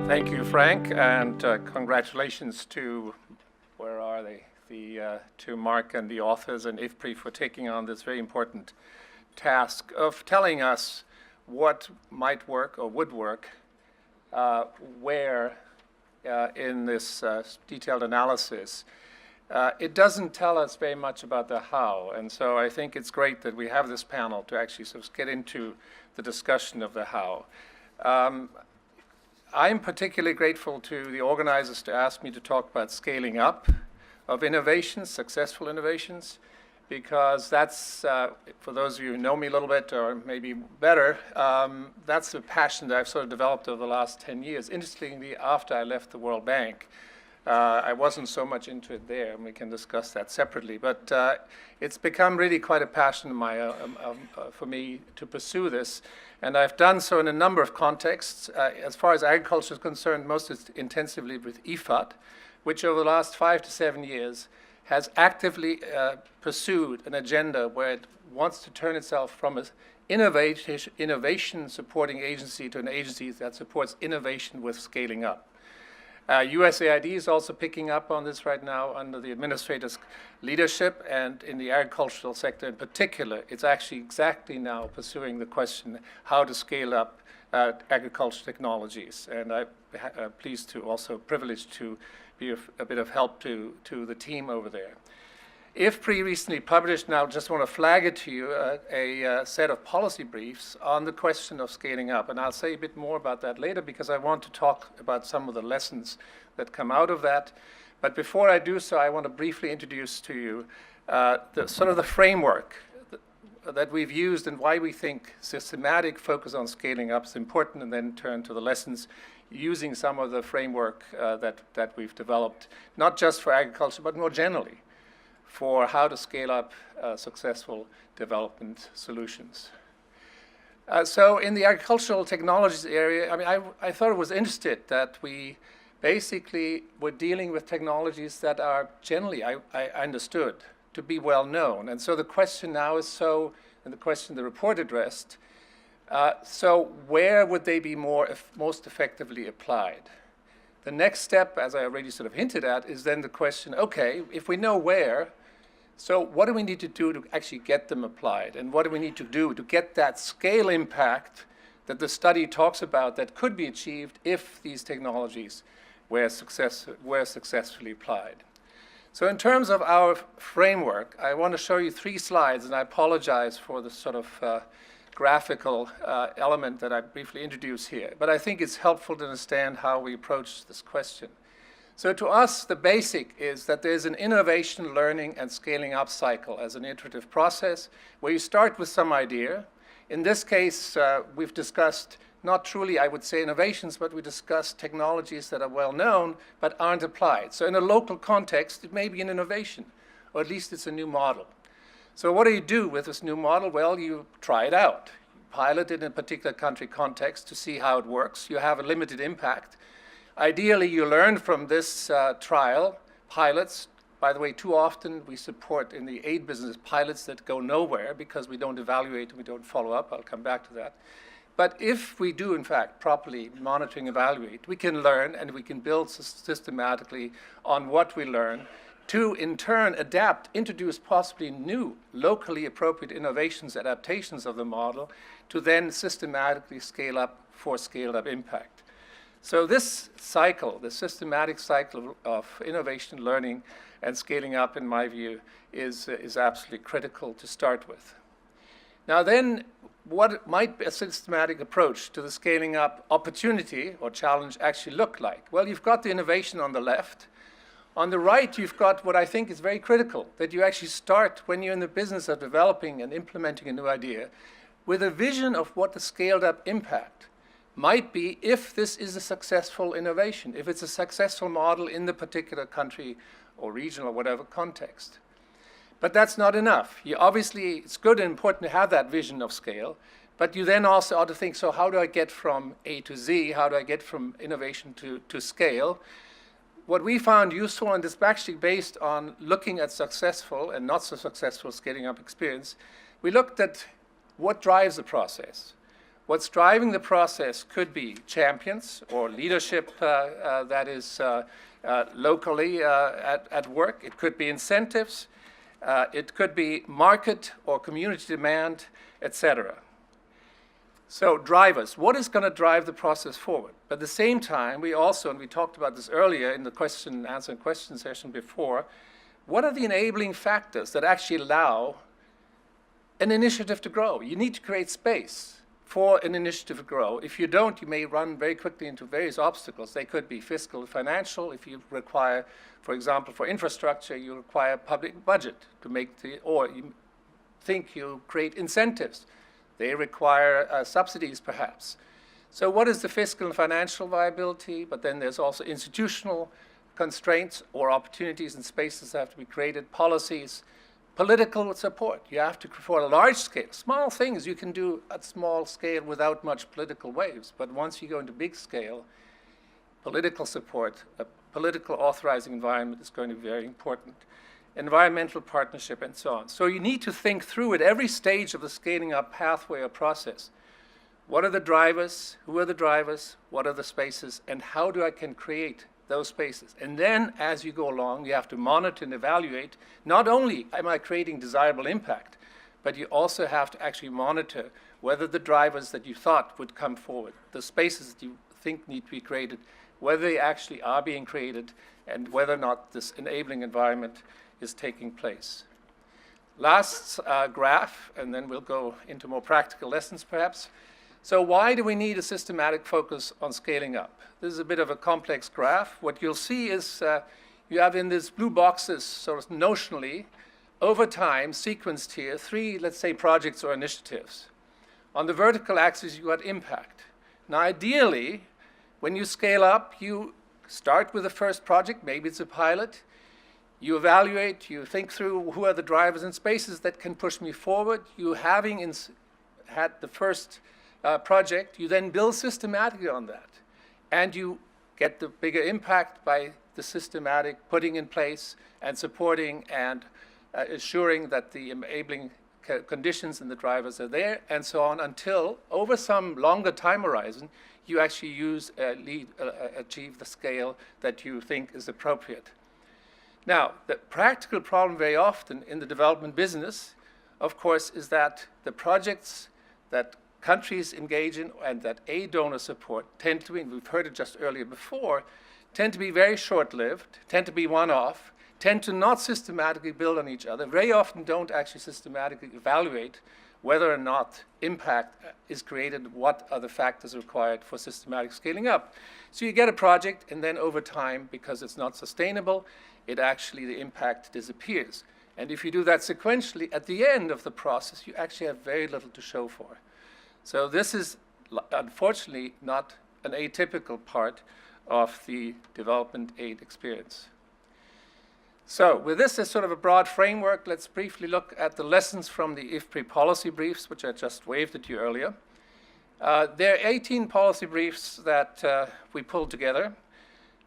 Thank you, Frank, and congratulations to, where are they, to Mark and the authors and IFPRI for taking on this very important task of telling us what might work or would work where in this detailed analysis. It doesn't tell us very much about the how, and so I think it's great that we have this panel to actually sort of get into the discussion of the how. I'm particularly grateful to the organizers to ask me to talk about scaling up of innovations, successful innovations, because that's, for those of you who know me a little bit or maybe better, that's a passion that I've sort of developed over the last 10 years. Interestingly, after I left the World Bank, I wasn't so much into it there, and we can discuss that separately. But it's become really quite a passion of my, for me to pursue this. And I've done so in a number of contexts. As far as agriculture is concerned, most intensively with IFAD, which over the last 5 to 7 years has actively pursued an agenda where it wants to turn itself from an innovation-supporting agency to an agency that supports innovation with scaling up. USAID is also picking up on this right now under the administrator's leadership, and in the agricultural sector in particular, it's actually exactly now pursuing the question how to scale up agricultural technologies. And I'm pleased to also privileged to be a bit of help to the team over there. IFPRI recently published, now just want to flag it to you, a set of policy briefs on the question of scaling up. And I'll say a bit more about that later because I want to talk about some of the lessons that come out of that. But before I do so, I want to briefly introduce to you the framework that we've used and why we think systematic focus on scaling up is important, and then turn to the lessons using some of the framework that we've developed, not just for agriculture, but more generally, for how to scale up successful development solutions. So in the agricultural technologies area, I mean, I thought it was interesting that we basically were dealing with technologies that are generally, I understood, to be well known. And so the question now is and the question the report addressed, so where would they be most effectively applied? The next step, as I already sort of hinted at, is then the question, okay, if we know where, so what do we need to do to actually get them applied? And what do we need to do to get that scale impact that the study talks about that could be achieved if these technologies were successfully applied? So in terms of our framework, I want to show you 3 slides, and I apologize for the sort of graphical element that I briefly introduced here. But I think it's helpful to understand how we approach this question. So to us, the basic is that there's an innovation, learning, and scaling up cycle as an iterative process where you start with some idea. In this case, we've discussed not truly, I would say, innovations, but we discussed technologies that are well known but aren't applied. So in a local context, it may be an innovation, or at least it's a new model. So what do you do with this new model? Well, you try it out. You pilot it in a particular country context to see how it works. You have a limited impact. Ideally, you learn from this trial, pilots. By the way, too often we support in the aid business pilots that go nowhere because we don't evaluate and we don't follow up. I'll come back to that. But if we do, in fact, properly monitor and evaluate, we can learn and we can build systematically on what we learn to, in turn, adapt, introduce possibly new, locally appropriate innovations, adaptations of the model, to then systematically scale up for scaled-up impact. So this cycle, the systematic cycle of innovation, learning, and scaling up, in my view, is absolutely critical to start with. Now then, what might a systematic approach to the scaling up opportunity or challenge actually look like? Well, you've got the innovation on the left. On the right, you've got what I think is very critical, that you actually start when you're in the business of developing and implementing a new idea with a vision of what the scaled up impact might be if this is a successful innovation, if it's a successful model in the particular country or region or whatever context. But that's not enough. Obviously, it's good and important to have that vision of scale, but you then also ought to think, so how do I get from A to Z? How do I get from innovation to scale? What we found useful, and this is actually based on looking at successful and not so successful scaling up experience, we looked at what drives the process. What's driving the process could be champions or leadership that is locally at work. It could be incentives. It could be market or community demand, etc. So drivers, what is going to drive the process forward? But at the same time, we also, and we talked about this earlier in the answer and question session before, what are the enabling factors that actually allow an initiative to grow? You need to create space for an initiative to grow. If you don't, you may run very quickly into various obstacles. They could be fiscal, financial. If you require, for example, for infrastructure, you require public budget to make or you think you create incentives. They require subsidies, perhaps. So what is the fiscal and financial viability? But then there's also institutional constraints or opportunities and spaces that have to be created, policies, political support. You have to, for a large scale, small things you can do at small scale without much political waves. But once you go into big scale, political support, a political authorizing environment is going to be very important. Environmental partnership and so on. So you need to think through at every stage of the scaling up pathway or process. What are the drivers? Who are the drivers? What are the spaces? And how do I can create those spaces? And then as you go along, you have to monitor and evaluate, not only am I creating desirable impact, but you also have to actually monitor whether the drivers that you thought would come forward, the spaces that you think need to be created, whether they actually are being created, and whether or not this enabling environment is taking place. Last graph, and then we'll go into more practical lessons perhaps. So why do we need a systematic focus on scaling up? This is a bit of a complex graph. What you'll see is you have in these blue boxes, sort of notionally, over time, sequenced here, 3, let's say, projects or initiatives. On the vertical axis, you got impact. Now, ideally, when you scale up, you start with the first project, maybe it's a pilot. You evaluate, you think through who are the drivers and spaces that can push me forward. You having had the first project, you then build systematically on that. And you get the bigger impact by the systematic putting in place and supporting and assuring that the enabling conditions and the drivers are there, and so on, until over some longer time horizon, you actually achieve the scale that you think is appropriate. Now, the practical problem very often in the development business, of course, is that the projects that countries engage in and that aid donors support tend to be, and we've heard it just earlier before, tend to be very short-lived, tend to be one-off, tend to not systematically build on each other, very often don't actually systematically evaluate whether or not impact is created, what are the factors required for systematic scaling up. So you get a project, and then over time, because it's not sustainable, the impact disappears. And if you do that sequentially, at the end of the process, you actually have very little to show for. So this is, unfortunately, not an atypical part of the development aid experience. So with this as sort of a broad framework, let's briefly look at the lessons from the IFPRI policy briefs, which I just waved at you earlier. There are 18 policy briefs that we pulled together.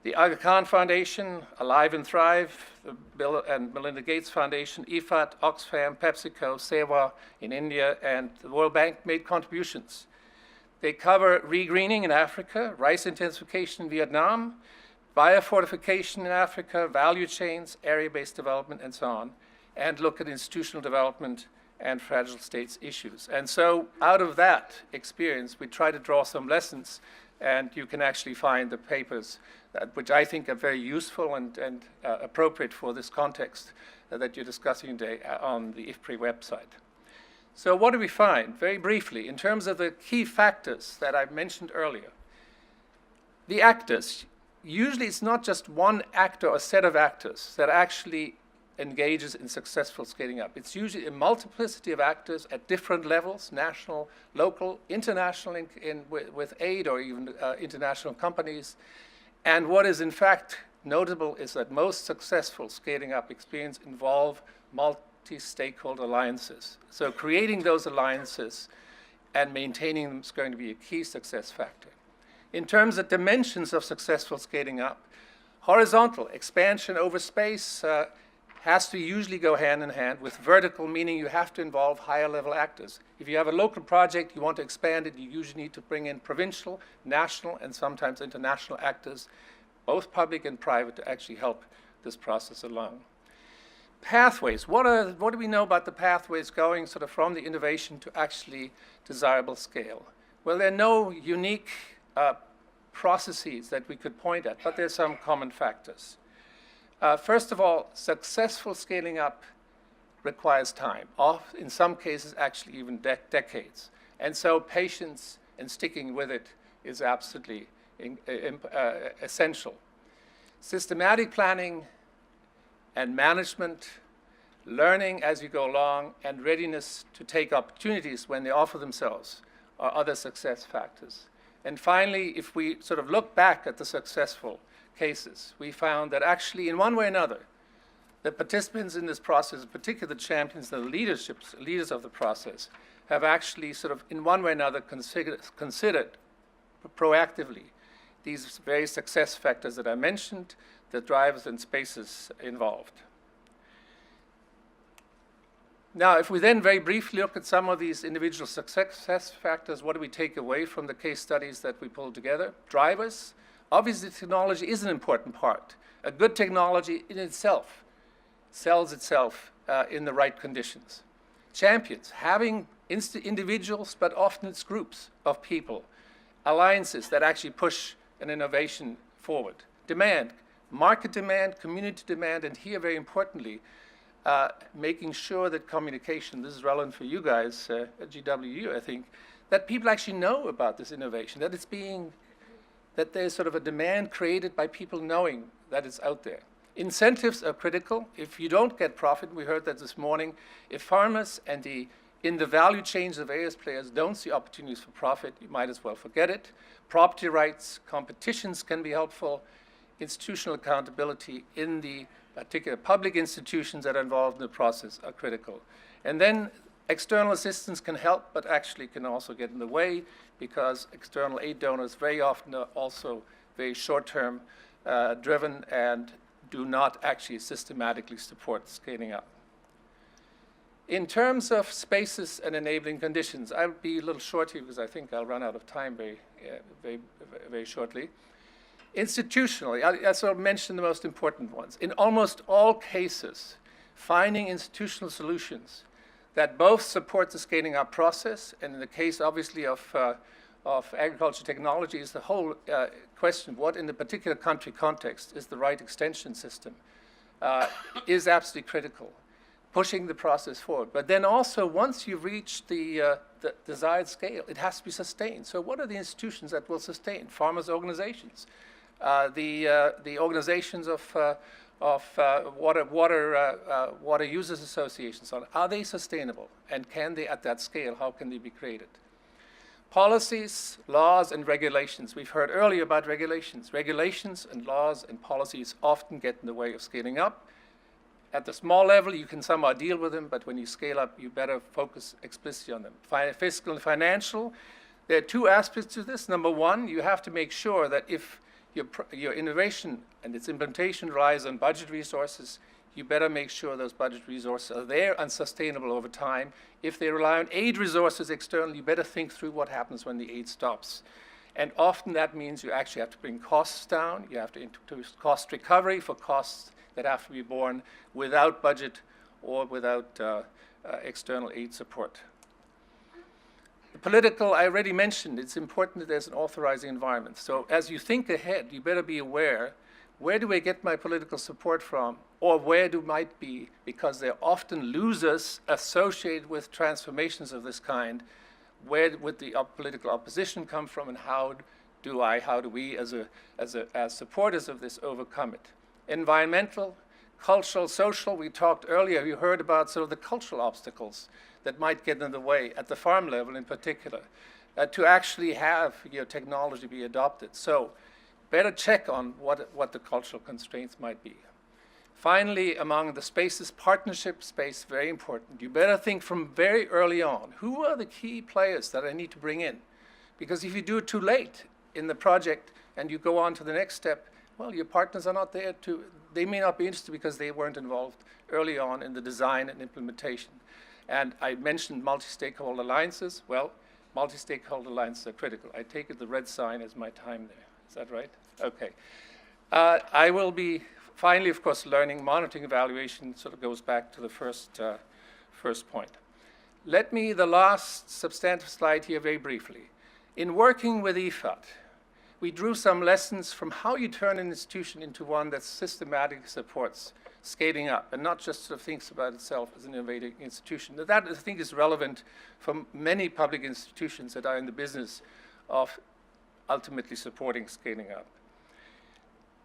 The Aga Khan Foundation, Alive and Thrive, the Bill and Melinda Gates Foundation, IFAD, Oxfam, PepsiCo, Seva in India, and the World Bank made contributions. They cover regreening in Africa, rice intensification in Vietnam, biofortification in Africa, value chains, area-based development, and so on, and look at institutional development and fragile states issues. And so out of that experience, we try to draw some lessons, and you can actually find the papers which I think are very useful and appropriate for this context that you're discussing today on the IFPRI website. So what do we find? Very briefly, in terms of the key factors that I mentioned earlier, the actors, usually it's not just one actor or set of actors that actually engages in successful scaling up. It's usually a multiplicity of actors at different levels, national, local, international with aid or even international companies. And what is in fact notable is that most successful scaling up experience involve multi-stakeholder alliances. So creating those alliances and maintaining them is going to be a key success factor. In terms of dimensions of successful scaling up, horizontal, expansion over space, has to usually go hand in hand with vertical, meaning you have to involve higher level actors. If you have a local project, you want to expand it, you usually need to bring in provincial, national, and sometimes international actors, both public and private, to actually help this process along. Pathways. What do we know about the pathways going sort of from the innovation to actually desirable scale? Well, there are no unique processes that we could point at, but there's some common factors. First of all, successful scaling up requires time, in some cases actually even decades. And so patience and sticking with it is absolutely essential. Systematic planning and management, learning as you go along, and readiness to take opportunities when they offer themselves are other success factors. And finally, if we sort of look back at the successful cases, we found that actually, in one way or another, the participants in this process, particularly the champions, the leaders of the process, have actually sort of, in one way or another, considered proactively these various success factors that I mentioned, the drivers and spaces involved. Now, if we then very briefly look at some of these individual success factors, what do we take away from the case studies that we pulled together? Drivers. Obviously, technology is an important part. A good technology in itself sells itself in the right conditions. Champions, having individuals, but often it's groups of people, alliances that actually push an innovation forward. Demand, market demand, community demand, and here, very importantly, making sure that communication, this is relevant for you guys at GWU, I think, that people actually know about this innovation, that there's sort of a demand created by people knowing that it's out there. Incentives are critical. If you don't get profit, we heard that this morning, if farmers and in the value chains of various players don't see opportunities for profit, you might as well forget it. Property rights, competitions can be helpful. Institutional accountability in the particular public institutions that are involved in the process are critical. And then external assistance can help, but actually can also get in the way, because external aid donors very often are also very short-term driven and do not actually systematically support scaling up. In terms of spaces and enabling conditions, I'll be a little short here because I think I'll run out of time very shortly. Institutionally, I sort of mentioned the most important ones. In almost all cases, finding institutional solutions that both support the scaling up process, and in the case, obviously, of agriculture technology, is the whole question, what in the particular country context is the right extension system, is absolutely critical, pushing the process forward. But then also, once you've reached the desired scale, it has to be sustained. So what are the institutions that will sustain? Farmers' organizations, the organizations of water users associations, are they sustainable? And can they, at that scale, how can they be created? Policies, laws, and regulations. We've heard earlier about regulations. Regulations and laws and policies often get in the way of scaling up. At the small level, you can somehow deal with them, but when you scale up, you better focus explicitly on them. Fiscal and financial, there are two aspects to this. Number one, you have to make sure that if your innovation and its implementation relies on budget resources, you better make sure those budget resources are there and sustainable over time. If they rely on aid resources externally, you better think through what happens when the aid stops. And often that means you actually have to bring costs down. You have to introduce cost recovery for costs that have to be borne without budget or without external aid support. The political, I already mentioned, it's important that there's an authorizing environment. So as you think ahead, you better be aware, where do I get my political support from? Or where might be, because they're often losers associated with transformations of this kind, where would the political opposition come from, and how do we as supporters of this overcome it? Environmental, cultural, social, we talked earlier, you heard about sort of the cultural obstacles that might get in the way at the farm level in particular, to actually have technology be adopted. So better check on what the cultural constraints might be. Finally, among the spaces, partnership space, very important. You better think from very early on, who are the key players that I need to bring in? Because if you do it too late in the project and you go on to the next step, well, your partners are not there to, they may not be interested because they weren't involved early on in the design and implementation. And I mentioned multi-stakeholder alliances. Well, multi-stakeholder alliances are critical. I take it the red sign is my time there. Is that right? Okay. I will be finally, of course, learning monitoring evaluation sort of goes back to the first point. Let me, the last substantive slide here very briefly. In working with IFAD, we drew some lessons from how you turn an institution into one that systematically supports scaling up and not just sort of thinks about itself as an innovative institution. That, I think, is relevant for many public institutions that are in the business of ultimately supporting scaling up.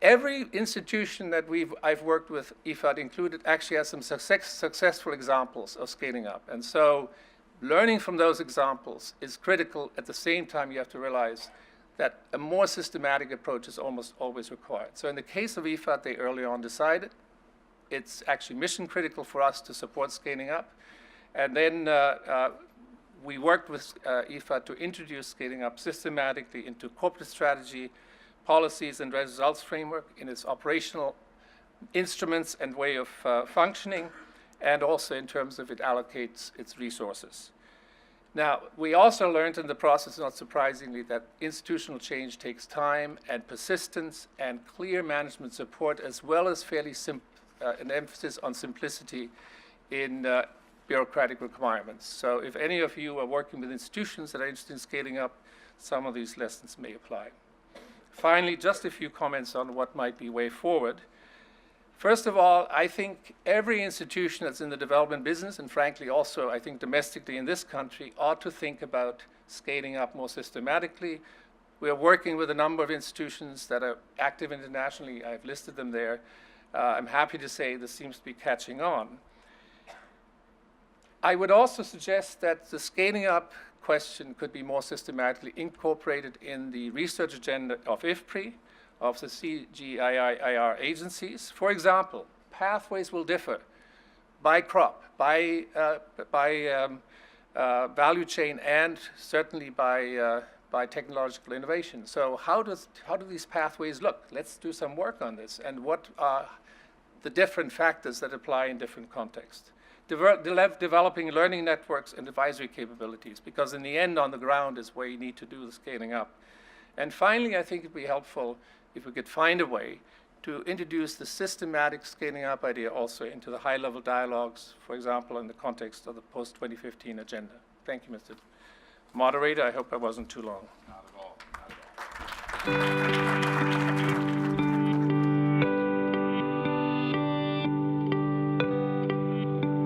Every institution that I've worked with, IFAD included, actually has some successful examples of scaling up. And so learning from those examples is critical. At the same time, you have to realize that a more systematic approach is almost always required. So in the case of IFAD, they early on decided it's actually mission critical for us to support scaling up. And then we worked with IFAD to introduce scaling up systematically into corporate strategy, policies, and results framework in its operational instruments and way of functioning, and also in terms of it allocates its resources. Now, we also learned in the process, not surprisingly, that institutional change takes time and persistence and clear management support, as well as fairly an emphasis on simplicity in bureaucratic requirements. So if any of you are working with institutions that are interested in scaling up, some of these lessons may apply. Finally, just a few comments on what might be way forward. First of all, I think every institution that's in the development business, and frankly also I think domestically in this country, ought to think about scaling up more systematically. We are working with a number of institutions that are active internationally. I've listed them there. I'm happy to say this seems to be catching on. I would also suggest that the scaling up question could be more systematically incorporated in the research agenda of IFPRI, of the CGIAR agencies. For example, pathways will differ by crop, by value chain, and certainly by technological innovation. So how do these pathways look? Let's do some work on this. And what are the different factors that apply in different contexts? Developing learning networks and advisory capabilities, because in the end, on the ground is where you need to do the scaling up. And finally, I think it'd be helpful if we could find a way to introduce the systematic scaling up idea also into the high-level dialogues, for example, in the context of the post-2015 agenda. Thank you, Mr. Moderator. I hope I wasn't too long. Not at all. Not at all.